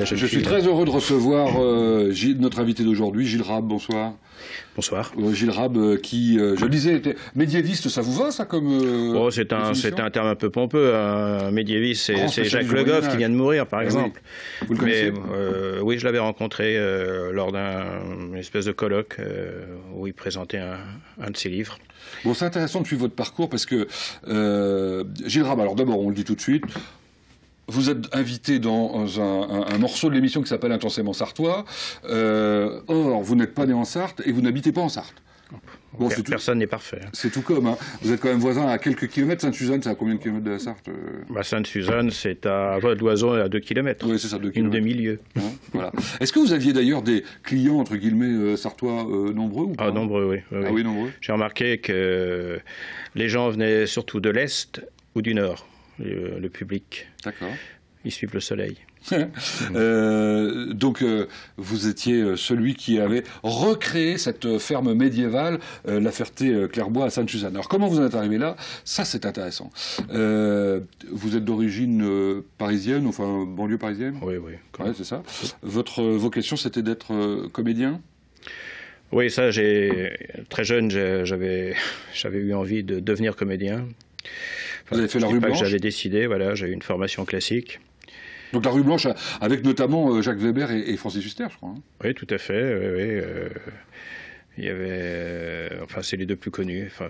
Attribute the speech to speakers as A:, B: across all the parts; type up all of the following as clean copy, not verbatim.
A: Je suis très heureux de recevoir notre invité d'aujourd'hui, Gilles Rab. Bonsoir.
B: Bonsoir.
A: Gilles Rab, qui, je le disais, était médiéviste, ça vous va, ça, comme
B: oh, c'est un terme un peu pompeux. Un médiéviste, c'est Jacques Le Goff qui vient de mourir, par exemple.
A: Oui. Vous le connaissez?
B: Oui, je l'avais rencontré lors d'une espèce de colloque où il présentait un de ses livres.
A: Bon, c'est intéressant de suivre votre parcours parce que Gilles Rab, alors d'abord, on le dit tout de suite, vous êtes invité dans un morceau de l'émission qui s'appelle Intensément Sartois. Or, vous n'êtes pas né en Sarthe et vous n'habitez pas en Sarthe.
B: Bon, personne n'est parfait.
A: C'est tout comme. Hein. Vous êtes quand même voisin à quelques kilomètres. Sainte-Suzanne, c'est à combien de kilomètres de la Sarthe?
B: Sainte-Suzanne, c'est à vol d'oiseau à 2 kilomètres.
A: Oui, c'est ça, 2
B: Une
A: kilomètres.
B: demi-lieue.
A: Hein, voilà. Est-ce que vous aviez d'ailleurs des clients, entre guillemets, sartois nombreux ou pas?
B: Ah, nombreux, oui.
A: Ah oui, nombreux. J'ai
B: remarqué que les gens venaient surtout de l'Est ou du Nord. Le public.
A: D'accord.
B: Ils suivent le soleil.
A: Donc, vous étiez celui qui avait recréé cette ferme médiévale, la Ferté-Clairbois à Sainte-Suzanne. Alors, comment vous en êtes arrivé là? Ça, c'est intéressant. Vous êtes d'origine parisienne, enfin, banlieue parisienne?
B: Oui, oui.
A: Ouais, c'est ça. Votre vocation, c'était d'être comédien?
B: Oui, ça, très jeune, j'avais eu envie de devenir comédien.
A: Vous avez fait la rue Blanche?
B: J'avais décidé, voilà, j'ai eu une formation classique.
A: Donc la rue Blanche, avec notamment Jacques Weber et Francis Huster, je crois. Hein.
B: Oui, tout à fait. Oui. Il y avait, enfin, c'est les deux plus connus. Enfin,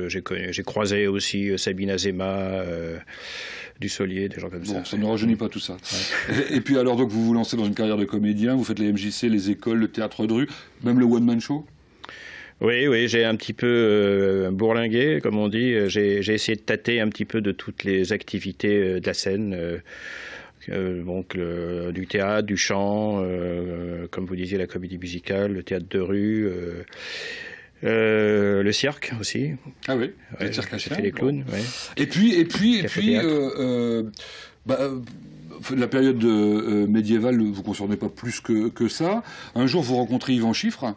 B: j'ai croisé aussi Sabine Azéma, Dussolier, des gens comme ça.
A: Bon, ça ne rajeunit pas tout ça. Ouais. Et puis alors, donc, vous vous lancez dans une carrière de comédien, vous faites les MJC, les écoles, le théâtre de rue, même le one-man show?
B: Oui, j'ai un petit peu bourlingué, comme on dit. J'ai essayé de tâter un petit peu de toutes les activités de la scène. Donc du théâtre, du chant, comme vous disiez, la comédie musicale, le théâtre de rue, le cirque aussi.
A: Ah oui, le cirque à
B: J'ai fait les clowns.
A: Bon. Ouais. Et puis la période médiévale ne vous concernait pas plus que ça. Un jour, vous rencontrez Yvan Chiffre.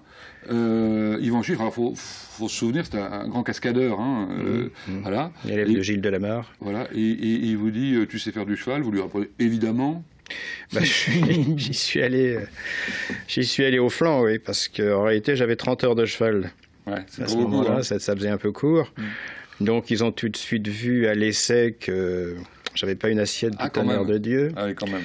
A: Yvan Chiffre, alors faut se souvenir, c'était un grand cascadeur. Hein, voilà.
B: Élève de Gilles Delamarre.
A: Voilà. Et il vous dit, tu sais faire du cheval. Vous lui répondez évidemment.
B: J'y suis allé au flanc, oui, parce qu'en réalité, j'avais 30 heures de cheval.
A: Ouais,
B: à ce moment-là, ça faisait un peu court. Donc, ils ont tout de suite vu à l'essai que j'avais pas une assiette de tonnerre de Dieu.
A: Ah oui, quand même.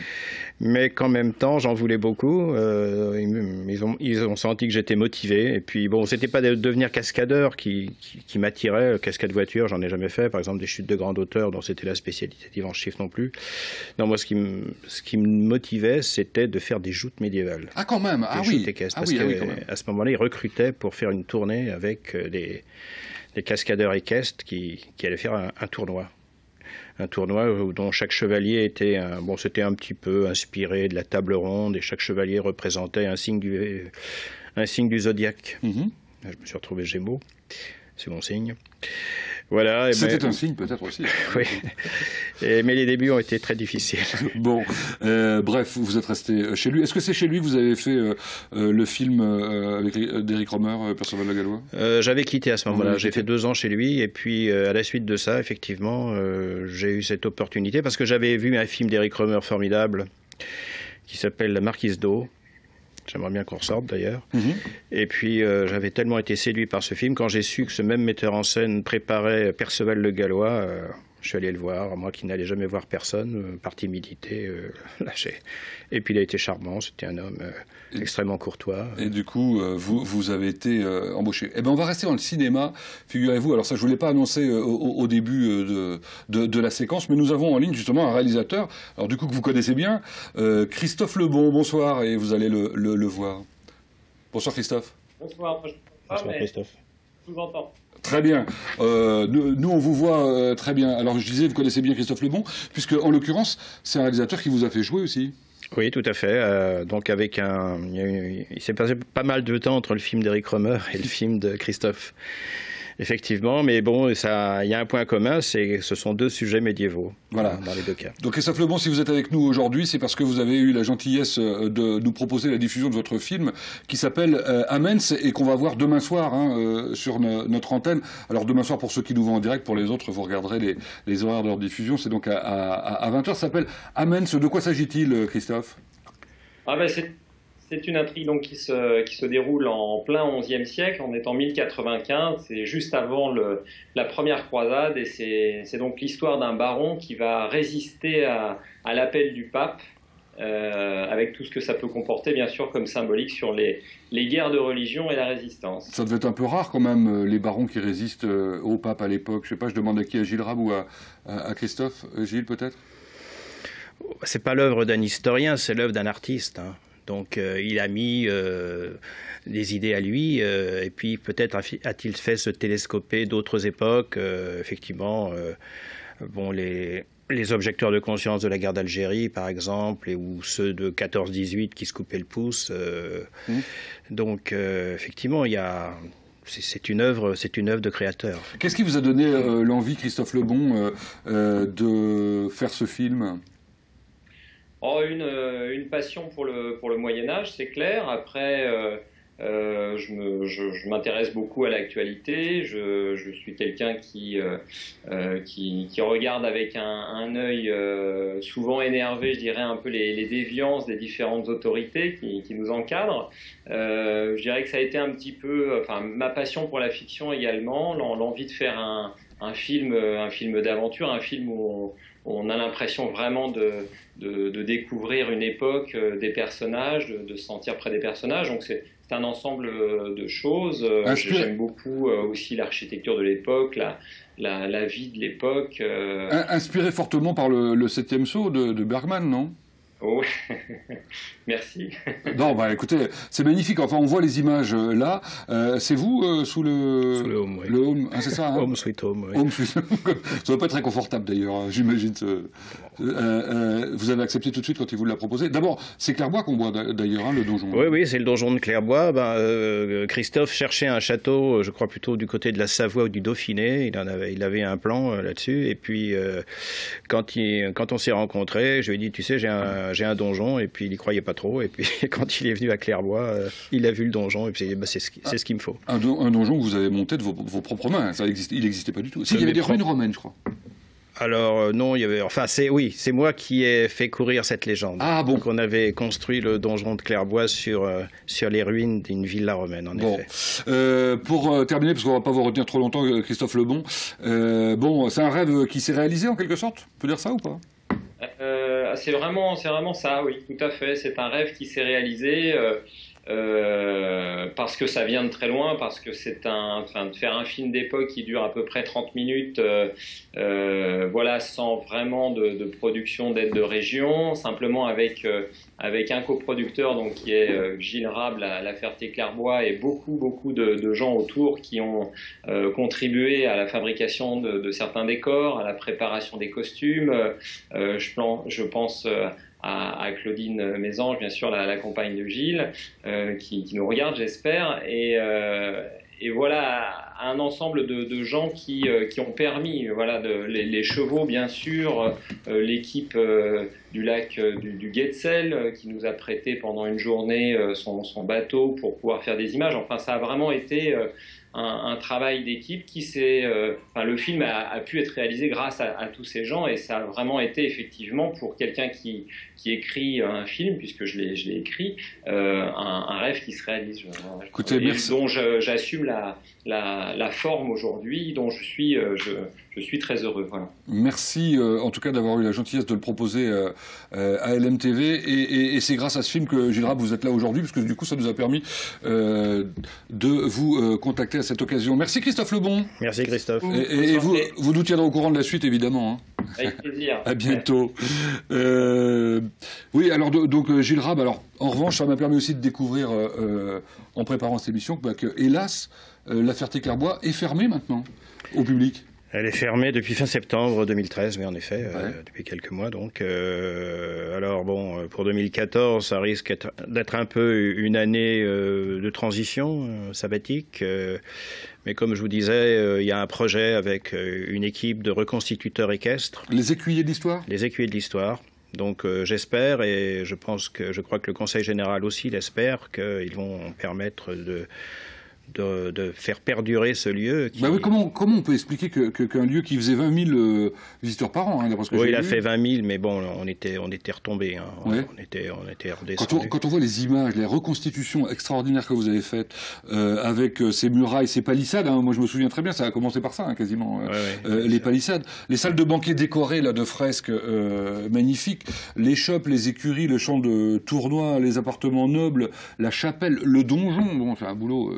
B: Mais qu'en même temps, j'en voulais beaucoup. Ils ont senti que j'étais motivé. Et puis, bon, c'était pas de devenir cascadeur qui m'attirait. Cascade voiture, j'en ai jamais fait. Par exemple, des chutes de grande hauteur, dont c'était la spécialité d'Yvan Chiffre non plus. Non, moi, ce qui me motivait, c'était de faire des joutes médiévales.
A: Ah, quand même. Ah oui.
B: Parce qu'à ce moment-là, ils recrutaient pour faire une tournée avec des cascadeurs équestres qui allaient faire un tournoi. Un tournoi dont chaque chevalier était c'était un petit peu inspiré de la table ronde et chaque chevalier représentait un signe du zodiaque. Je me suis retrouvé Gémeaux, c'est mon signe. Voilà.
A: C'était un signe peut-être aussi.
B: Oui. Mais les débuts ont été très difficiles.
A: Bon, bref, vous êtes resté chez lui. Est-ce que c'est chez lui que vous avez fait le film avec d'Éric Rohmer, Perceval le Gallois?
B: J'avais quitté à ce moment-là. J'ai fait 2 ans chez lui. Et puis, à la suite de ça, effectivement, j'ai eu cette opportunité parce que j'avais vu un film d'Éric Rohmer formidable qui s'appelle La Marquise d'O. J'aimerais bien qu'on ressorte d'ailleurs. Et puis j'avais tellement été séduit par ce film, quand j'ai su que ce même metteur en scène préparait Perceval le Gallois, je suis allé le voir, moi qui n'allais jamais voir personne, par timidité, lâché. Et puis il a été charmant, c'était un homme extrêmement courtois.
A: Et du coup, vous avez été embauché. Eh bien, on va rester dans le cinéma, figurez-vous. Alors ça, je ne voulais pas annoncer au début de la séquence, mais nous avons en ligne justement un réalisateur, alors du coup que vous connaissez bien, Christophe Lebon. Bonsoir, et vous allez le voir. Bonsoir Christophe.
C: Bonsoir.
B: Bonsoir Christophe.
C: Je vous entends.
A: Très bien. Nous, on vous voit très bien. Alors, je disais, vous connaissez bien Christophe Lebon, puisque, en l'occurrence, c'est un réalisateur qui vous a fait jouer aussi.
B: Oui, tout à fait. Donc, il s'est passé pas mal de temps entre le film d'Éric Rohmer et le film de Christophe. Effectivement, mais bon, il y a un point commun, ce sont deux sujets médiévaux,
A: voilà,
B: dans les deux cas.
A: Donc Christophe Lebon, si vous êtes avec nous aujourd'hui, c'est parce que vous avez eu la gentillesse de nous proposer la diffusion de votre film qui s'appelle Amens et qu'on va voir demain soir sur notre antenne. Alors demain soir pour ceux qui nous voient en direct, pour les autres, vous regarderez les horaires de leur diffusion. C'est donc à 20h. Ça s'appelle Amens. De quoi s'agit-il, Christophe?
C: C'est une intrigue donc, qui se déroule en plein XIe siècle. On est en 1095, c'est juste avant la première croisade, et c'est donc l'histoire d'un baron qui va résister à l'appel du pape, avec tout ce que ça peut comporter, bien sûr, comme symbolique sur les guerres de religion et la résistance.
A: Ça devait être un peu rare quand même, les barons qui résistent au pape à l'époque. Je sais pas, je demande à qui, à Gilles Rab ou à Christophe? Gilles, peut-être?
B: C'est pas l'œuvre d'un historien, c'est l'œuvre d'un artiste, hein. Donc il a mis des idées à lui, et puis peut-être a-t-il fait se télescoper d'autres époques. Effectivement, bon, les objecteurs de conscience de la guerre d'Algérie, par exemple, ou ceux de 14-18 qui se coupaient le pouce. Donc effectivement, c'est une œuvre de créateur.
A: Qu'est-ce qui vous a donné l'envie, Christophe Lebon, de faire ce film ?
C: Une passion pour le Moyen-Âge, c'est clair. Après, je m'intéresse beaucoup à l'actualité. Je suis quelqu'un qui regarde avec un œil souvent énervé, je dirais, un peu les déviances des différentes autorités qui nous encadrent. Je dirais que ça a été un petit peu, enfin, ma passion pour la fiction également, l'envie de faire un film d'aventure, un film où on a l'impression vraiment de découvrir une époque, des personnages, de se sentir près des personnages. Donc c'est un ensemble de choses. J'aime beaucoup aussi l'architecture de l'époque, la vie de l'époque.
A: Inspiré fortement par le Septième Sceau de Bergman, non ?
C: Oh, merci.
A: Non, bah écoutez, c'est magnifique. Enfin, on voit les images là. C'est vous sous le
B: home, oui.
A: Le home, c'est ça, hein ?
B: Home Sweet Home, oui.
A: Home Sweet Home. Ça va pas être très confortable d'ailleurs, hein, j'imagine. Vous avez accepté tout de suite quand il vous l'a proposé. D'abord, c'est Clairbois qu'on voit d'ailleurs, hein, le donjon.
B: Oui, c'est le donjon de Clairbois. Christophe cherchait un château, je crois plutôt du côté de la Savoie ou du Dauphiné. Il avait un plan là-dessus. Et puis, quand on s'est rencontrés, je lui ai dit, tu sais, j'ai un donjon, et puis il n'y croyait pas trop, et puis quand il est venu à Clairbois, il a vu le donjon, et puis c'est ce qu'il me faut.
A: Un donjon que vous avez monté de vos propres mains, il n'existait pas du tout. Il y avait des ruines romaines, je crois.
B: Alors non, c'est moi qui ai fait courir cette légende.
A: Ah bon.
B: Donc on avait construit le donjon de Clairbois sur les ruines d'une villa romaine, en effet.
A: Pour terminer, parce qu'on ne va pas vous retenir trop longtemps, Christophe Lebon, c'est un rêve qui s'est réalisé en quelque sorte, on peut dire ça ou pas ?
C: C'est vraiment ça, oui, tout à fait. C'est un rêve qui s'est réalisé parce que ça vient de très loin, parce que de faire un film d'époque qui dure à peu près 30 minutes, sans vraiment de production d'aide de région, simplement avec un coproducteur donc qui est Gilles Rab, la Ferté-Clairbois, et beaucoup de gens autour qui ont contribué à la fabrication de certains décors, à la préparation des costumes. Je pense à Claudine Mésange, bien sûr, la compagne de Gilles, qui nous regarde, j'espère, et voilà, un ensemble de gens qui ont permis, les chevaux, bien sûr, l'équipe du lac du Guetzel, qui nous a prêté pendant une journée son bateau pour pouvoir faire des images. Enfin, ça a vraiment été un travail d'équipe le film a pu être réalisé grâce à tous ces gens, et ça a vraiment été effectivement, pour quelqu'un qui écrit un film, puisque je l'ai écrit, un rêve qui se réalise.
A: Écoutez, merci.
C: Dont j'assume la forme aujourd'hui, dont je suis très heureux. Voilà.
A: Merci en tout cas d'avoir eu la gentillesse de le proposer à LMTV, et c'est grâce à ce film que Gilles Rab, vous êtes là aujourd'hui, parce que du coup ça nous a permis de vous contacter à cette occasion. Merci Christophe Lebon.
B: Merci Christophe.
A: Et vous nous tiendrez au courant de la suite évidemment.
C: Hein. Avec plaisir.
A: À bientôt. Oui, alors donc Gilles Rab, alors en revanche ça m'a permis aussi de découvrir en préparant cette émission que hélas la Ferté-Clairbois est fermée maintenant au public.
B: Elle est fermée depuis fin septembre 2013, mais en effet, depuis quelques mois. Donc, alors bon, pour 2014, ça risque d'être un peu une année de transition sabbatique. Mais comme je vous disais, il y a un projet avec une équipe de reconstituteurs équestres.
A: Les écuyers de l'histoire ?
B: Les écuyers de l'histoire. Donc j'espère, et je crois que le Conseil général aussi l'espère, qu'ils vont permettre de faire perdurer ce lieu.
A: Bah oui, comment on peut expliquer qu'un lieu qui faisait 20 000 visiteurs par an, d'après ce que j'ai vu.
B: Oui, il a fait 20 000, mais bon, on était retombés. Hein. Ouais. On était redescendus.
A: Quand on voit les images, les reconstitutions extraordinaires que vous avez faites, avec ces murailles, ces palissades, hein, moi je me souviens très bien, ça a commencé par ça, hein, quasiment, les palissades, les salles de banquet décorées là, de fresques magnifiques, les shops, les écuries, le champ de tournoi, les appartements nobles, la chapelle, le donjon, bon, c'est un boulot...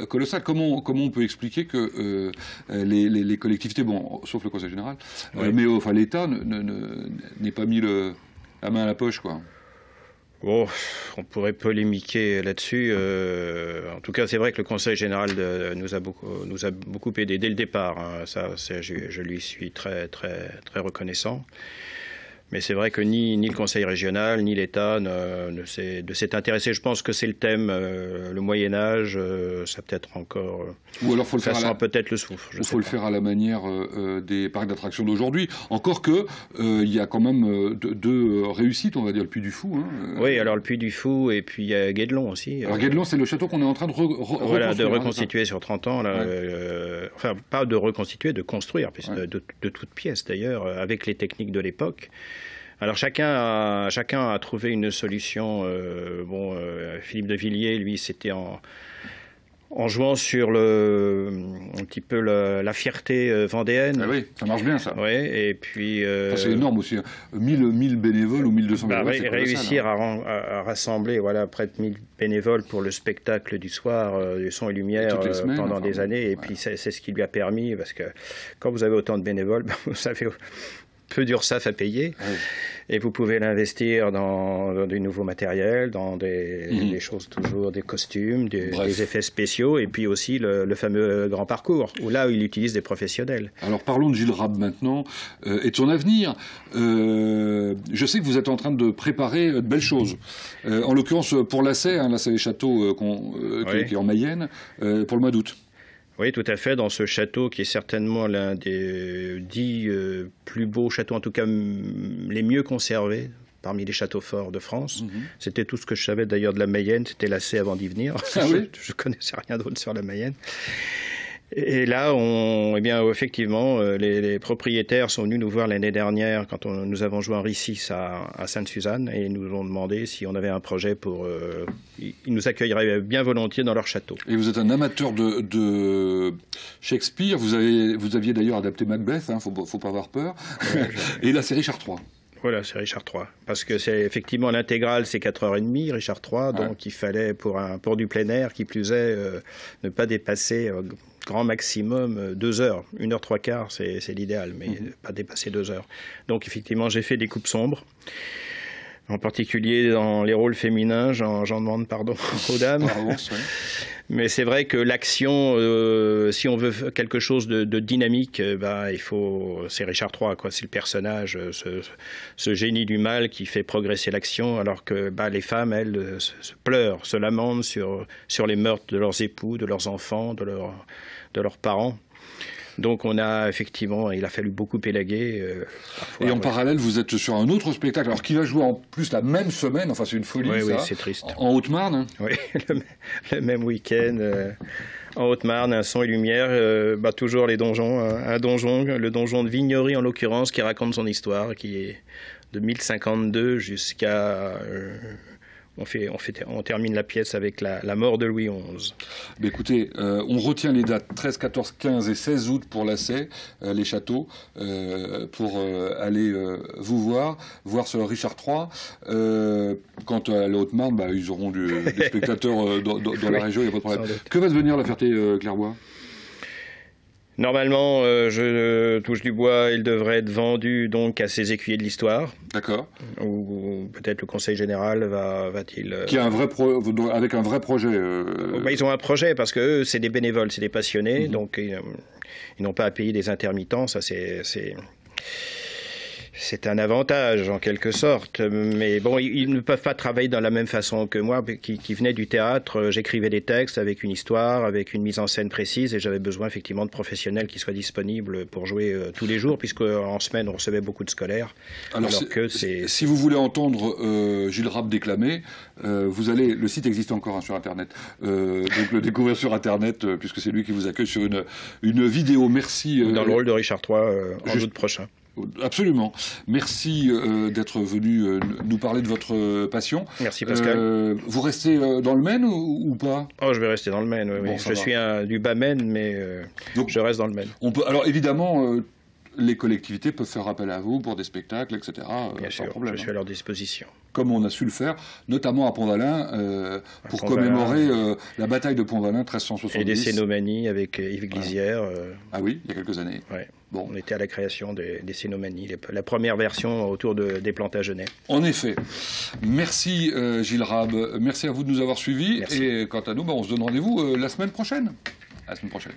A: colossal. Comment on peut expliquer que les collectivités, bon, sauf le Conseil général, mais enfin l'État n'ait pas mis la main à la poche, quoi.
B: Bon, on pourrait polémiquer là-dessus. En tout cas, c'est vrai que le Conseil général nous a beaucoup aidé dès le départ. Hein. Ça, je lui suis très reconnaissant. Mais c'est vrai que ni le Conseil régional, ni l'État ne s'est intéressé. Je pense que c'est le thème, le Moyen-Âge, ça peut-être encore...
A: Ou alors ça
B: sent peut-être le souffle.
A: Il faut le faire à la manière des parcs d'attractions d'aujourd'hui. Encore que, il y a quand même deux réussites, on va dire, le Puy du Fou. Hein.
B: Oui, alors le Puy du Fou, et puis il y a Guédelon aussi.
A: Alors Guédelon, c'est le château qu'on est en train de
B: reconstituer sur 30 ans. Là, enfin, pas de reconstituer, de construire, de toutes pièces d'ailleurs, avec les techniques de l'époque. Alors chacun a trouvé une solution. Philippe de Villiers, lui, c'était en jouant sur un petit peu la fierté vendéenne.
A: Ah oui, ça marche bien ça.
B: Oui, et puis...
A: c'est énorme aussi. 1000 bénévoles ou 1200 bénévoles, c'est
B: réussir à rassembler près de 1000 bénévoles pour le spectacle du soir, du son et lumière pendant des années. Et puis c'est ce qui lui a permis, parce que quand vous avez autant de bénévoles, vous savez... peu d'URSSAF à payer, et vous pouvez l'investir dans du nouveau matériel, dans des choses toujours, des costumes, des effets spéciaux, et puis aussi le fameux grand parcours, où là, il utilise des professionnels.
A: Alors parlons de Gilles Rab maintenant, et de son avenir. Je sais que vous êtes en train de préparer de belles choses. En l'occurrence, pour l'Assay, là c'est les châteaux qui est en Mayenne, pour le mois d'août.
B: Oui, tout à fait, dans ce château qui est certainement l'un des 10 plus beaux châteaux, en tout cas les mieux conservés parmi les châteaux forts de France. C'était tout ce que je savais d'ailleurs de la Mayenne, c'était l'Assay avant d'y venir.
A: Ah oui.
B: Je connaissais rien d'autre sur la Mayenne. Et là, effectivement, les propriétaires sont venus nous voir l'année dernière quand nous avons joué en Rissis à Sainte-Suzanne, et ils nous ont demandé si on avait un projet pour... ils nous accueilleraient bien volontiers dans leur château.
A: Et vous êtes un amateur de Shakespeare, vous aviez d'ailleurs adapté Macbeth, hein, faut pas avoir peur, et là c'est Richard III.
B: Voilà, c'est Richard III. Parce que c'est effectivement l'intégrale, c'est 4h30, Richard III, donc il fallait pour du plein air, qui plus est, ne pas dépasser grand maximum 2 heures. 1h 3/4, c'est l'idéal, mais pas dépasser 2 heures. Donc effectivement, j'ai fait des coupes sombres. En particulier dans les rôles féminins, j'en demande pardon aux dames. Mais c'est vrai que l'action, si on veut quelque chose de dynamique, c'est Richard III, quoi. C'est le personnage, ce génie du mal qui fait progresser l'action, alors que les femmes, elles, se pleurent, se lamentent sur les meurtres de leurs époux, de leurs enfants, de leurs parents. Donc il a fallu beaucoup élaguer.
A: Et en parallèle, vous êtes sur un autre spectacle, alors qui va jouer en plus la même semaine, enfin c'est une folie ça.
B: Oui, c'est triste.
A: En Haute-Marne, hein.
B: Oui, le même week-end, en Haute-Marne, un son et lumière, toujours les donjons, un donjon, le donjon de Vignory en l'occurrence, qui raconte son histoire, qui est de 1052 jusqu'à... On termine la pièce avec la mort de Louis XI.
A: Écoutez, on retient les dates 13, 14, 15 et 16 août pour l'Assay, les châteaux, pour aller vous voir ce Richard III. Quant à la Haute-Marne, ils auront des spectateurs dans la région, il n'y a pas de problème. Que va devenir la Ferté-Clairbois ?
B: Normalement, je touche du bois, il devrait être vendu donc à ces écuyers de l'histoire.
A: D'accord.
B: Ou peut-être le Conseil général va-t-il...
A: Qui a un vrai avec un vrai projet.
B: Ils ont un projet parce que eux, c'est des bénévoles, c'est des passionnés, donc ils n'ont pas à payer des intermittents, ça c'est un avantage en quelque sorte, mais bon, ils ne peuvent pas travailler de la même façon que moi, qui venais du théâtre. J'écrivais des textes avec une histoire, avec une mise en scène précise, et j'avais besoin effectivement de professionnels qui soient disponibles pour jouer tous les jours, puisque en semaine on recevait beaucoup de scolaires.
A: Alors que si vous voulez entendre Gilles Rabe déclamer, vous allez, le site existe encore sur Internet, donc le découvrir sur Internet, puisque c'est lui qui vous accueille sur une vidéo. Merci.
B: Dans le rôle de Richard III en août prochain.
A: Absolument. Merci d'être venu nous parler de votre passion.
B: Merci Pascal.
A: Vous restez dans le Maine ou pas?
B: Oh, je vais rester dans le Maine, oui. Bon, je suis du bas Maine, mais donc, je reste dans le Maine.
A: Alors évidemment, les collectivités peuvent faire appel à vous pour des spectacles, etc.
B: Bien sûr, problème, je suis à leur disposition.
A: Comme on a su le faire, notamment à Pont-Valin, pour commémorer la bataille de Pont-Valin 1370.
B: Et des Cénomanies avec Yves Glizière.
A: Ah oui, il y a quelques années.
B: Ouais. Bon. On était à la création des Cénomanies, la première version autour des Plantagenets.
A: En effet. Merci Gilles Rabe, merci à vous de nous avoir suivis. Merci. Et quant à nous, on se donne rendez-vous la semaine prochaine. À la semaine prochaine.